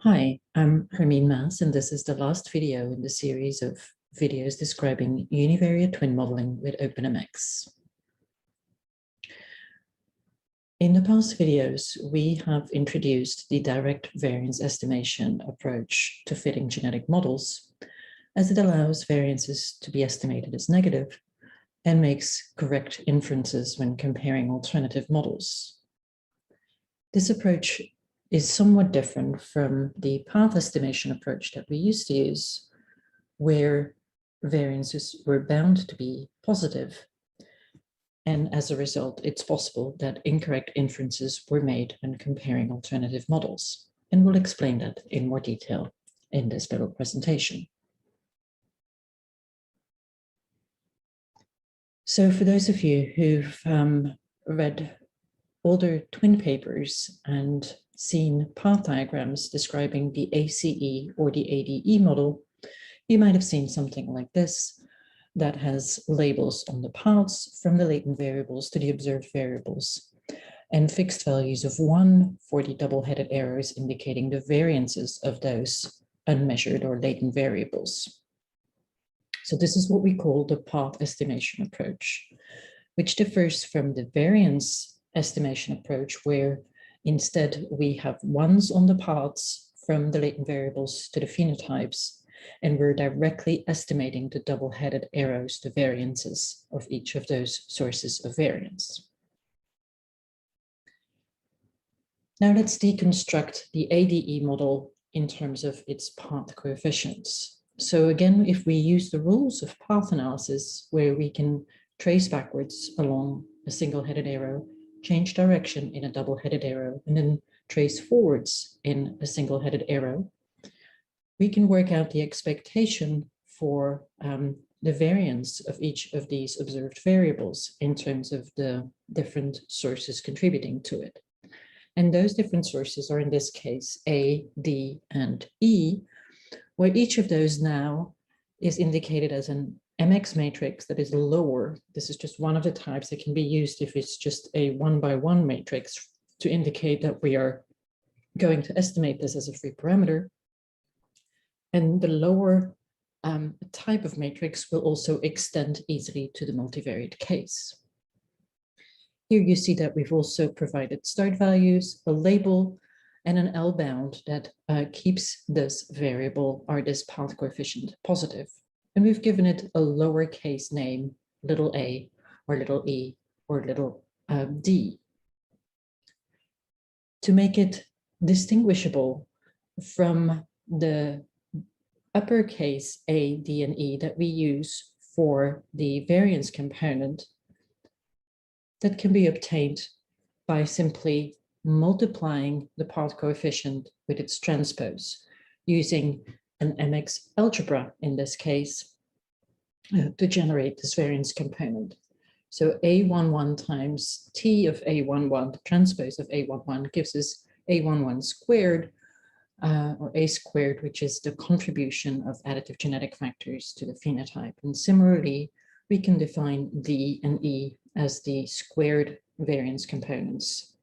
Hi, I'm Hermine Maas, and this is the last video in the series of videos describing univariate twin modeling with OpenMx. In the past videos, we have introduced the direct variance estimation approach to fitting genetic models, as it allows variances to be estimated as negative and makes correct inferences when comparing alternative models. This approach is somewhat different from the path estimation approach that we used to use, where variances were bound to be positive. And as a result, it's possible that incorrect inferences were made when comparing alternative models. And we'll explain that in more detail in this little presentation. So for those of you who've read older twin papers and seen path diagrams describing the ACE or the ADE model, you might have seen something like this that has labels on the paths from the latent variables to the observed variables, and fixed values of 1 for the double-headed arrows indicating the variances of those unmeasured or latent variables. So this is what we call the path estimation approach, which differs from the variance estimation approach, where instead we have ones on the paths from the latent variables to the phenotypes, and we're directly estimating the double-headed arrows, the variances of each of those sources of variance. Now let's deconstruct the ADE model in terms of its path coefficients. So again, if we use the rules of path analysis, where we can trace backwards along a single-headed arrow, change direction in a double-headed arrow, and then trace forwards in a single-headed arrow, we can work out the expectation for the variance of each of these observed variables in terms of the different sources contributing to it. And those different sources are in this case A, D, and E, where each of those now is indicated as an MX matrix that is lower. This is just one of the types that can be used if it's just a 1-by-1 matrix to indicate that we are going to estimate this as a free parameter. And the lower type of matrix will also extend easily to the multivariate case. Here you see that we've also provided start values, a label, and an L bound that keeps this variable or this path coefficient positive. And we've given it a lowercase name, little a, or little e, or little d, to make it distinguishable from the uppercase A, D, and E that we use for the variance component that can be obtained by simply multiplying the path coefficient with its transpose, using an MX algebra in this case to generate this variance component. So A11 times T of A11, the transpose of A11, gives us A11 squared, or A squared, which is the contribution of additive genetic factors to the phenotype. And similarly, we can define D and E as the squared variance components.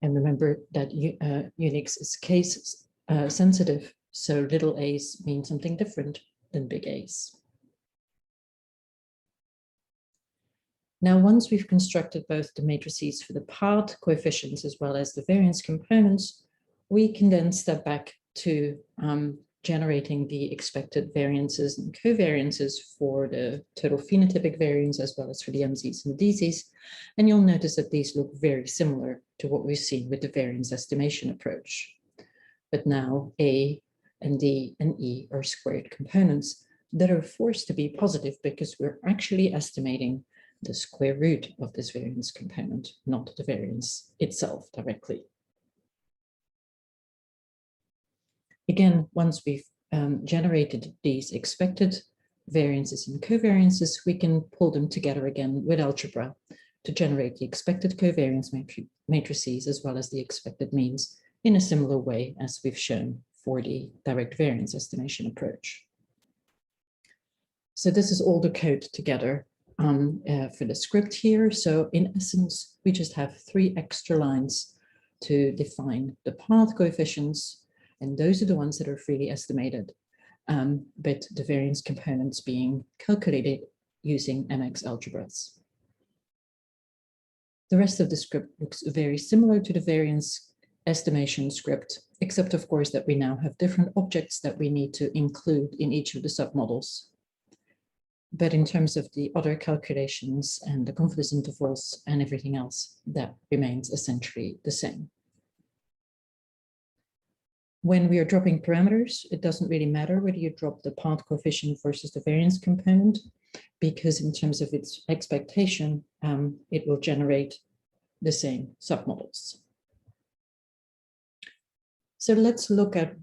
And remember that Unix is case sensitive, so little a's mean something different than big A's. Now, once we've constructed both the matrices for the path coefficients as well as the variance components, we can then step back to generating the expected variances and covariances for the total phenotypic variance as well as for the MZs and DZs. And you'll notice that these look very similar to what we've seen with the variance estimation approach. But now A and D and E are squared components that are forced to be positive because we're actually estimating the square root of this variance component, not the variance itself directly. Again, once we've generated these expected variances and covariances, we can pull them together again with algebra to generate the expected covariance matrices as well as the expected means in a similar way as we've shown for the direct variance estimation approach. So this is all the code together for the script here. So in essence, we just have 3 extra lines to define the path coefficients, and those are the ones that are freely estimated, but the variance components being calculated using MX algebras. The rest of the script looks very similar to the variance estimation script, except of course that we now have different objects that we need to include in each of the submodels. But in terms of the other calculations and the confidence intervals and everything else, that remains essentially the same. When we are dropping parameters, it doesn't really matter whether you drop the path coefficient versus the variance component, because in terms of its expectation, it will generate the same submodels. So let's look at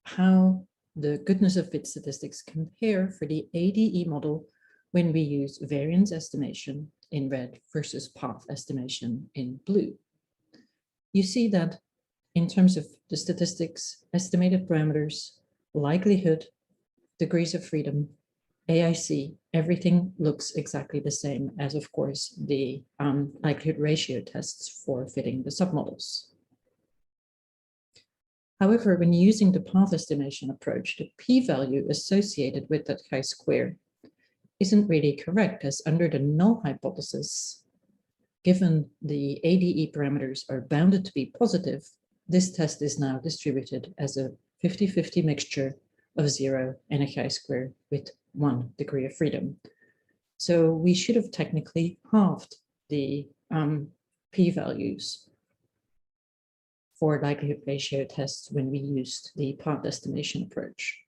how the goodness of fit statistics compare for the ADE model when we use variance estimation in red versus path estimation in blue. You see that in terms of the statistics, estimated parameters, likelihood, degrees of freedom, AIC, everything looks exactly the same as, of course, the likelihood ratio tests for fitting the submodels. However, when using the path estimation approach, the p-value associated with that chi-square isn't really correct, as under the null hypothesis, given the ADE parameters are bounded to be positive, this test is now distributed as a 50-50 mixture of 0 and a chi-square with 1 degree of freedom. So we should have technically halved the p-values for likelihood ratio tests when we used the path estimation approach.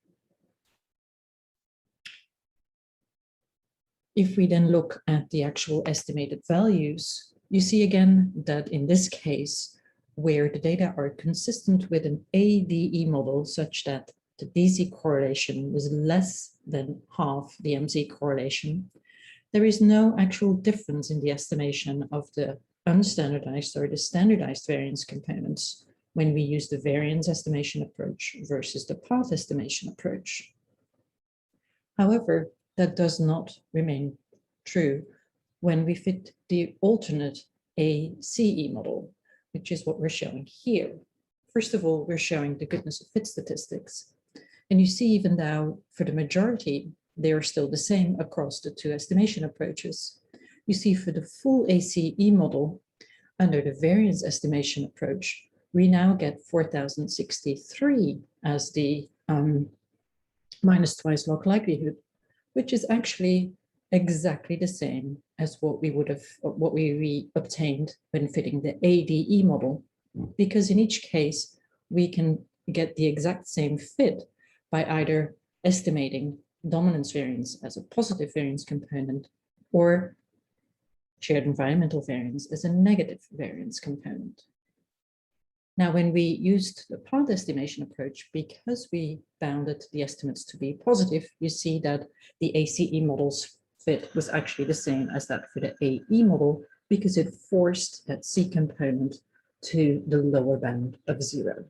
If we then look at the actual estimated values, you see again that in this case, where the data are consistent with an ADE model such that the DC correlation was less than half the MZ correlation, there is no actual difference in the estimation of the unstandardized or the standardized variance components when we use the variance estimation approach versus the path estimation approach. However, that does not remain true when we fit the alternate ACE model, which is what we're showing here. First of all, we're showing the goodness of fit statistics. And you see, even though for the majority, they are still the same across the two estimation approaches, you see for the full ACE model, under the variance estimation approach, we now get 4,063 as the minus twice log likelihood, which is actually exactly the same as what we obtained when fitting the ADE model, because in each case, we can get the exact same fit by either estimating dominance variance as a positive variance component or shared environmental variance as a negative variance component. Now, when we used the path estimation approach, because we bounded the estimates to be positive, you see that the ACE model's fit was actually the same as that for the AE model, because it forced that C component to the lower bound of 0.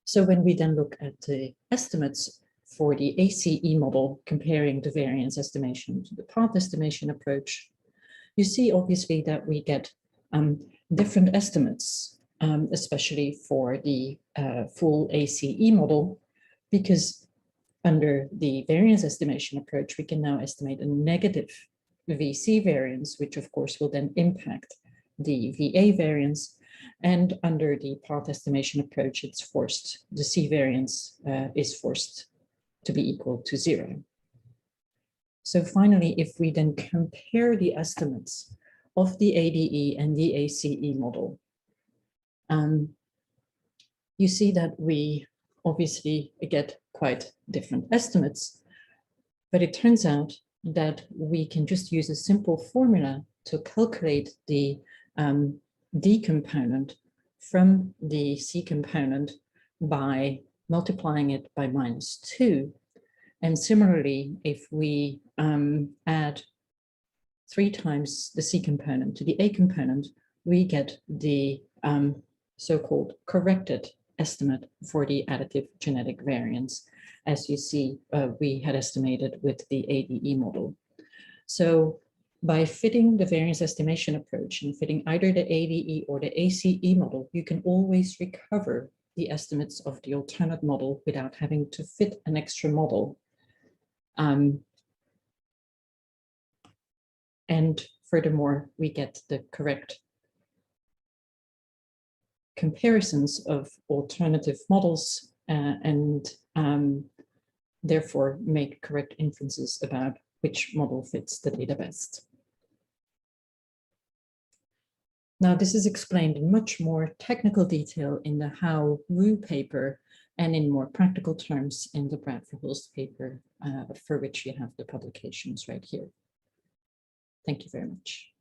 So when we then look at the estimates for the ACE model, comparing the variance estimation to the path estimation approach, you see obviously that we get different estimates, especially for the full ACE model, because under the variance estimation approach, we can now estimate a negative VC variance, which of course will then impact the VA variance. And under the path estimation approach, it's forced, the C variance is forced to be equal to 0. So finally, if we then compare the estimates of the ADE and the ACE model, you see that we obviously get quite different estimates, but it turns out that we can just use a simple formula to calculate the D component from the C component by multiplying it by -2. And similarly, if we add 3 times the C component to the A component, we get the so-called corrected estimate for the additive genetic variance, as you see we had estimated with the ADE model. So By fitting the variance estimation approach and fitting either the ADE or the ACE model, you can always recover the estimates of the alternate model without having to fit an extra model. And furthermore, we get the correct comparisons of alternative models and therefore make correct inferences about which model fits the data best. Now, this is explained in much more technical detail in the How Wu paper and in more practical terms in the Bradford-Hulst paper, for which you have the publications right here. Thank you very much.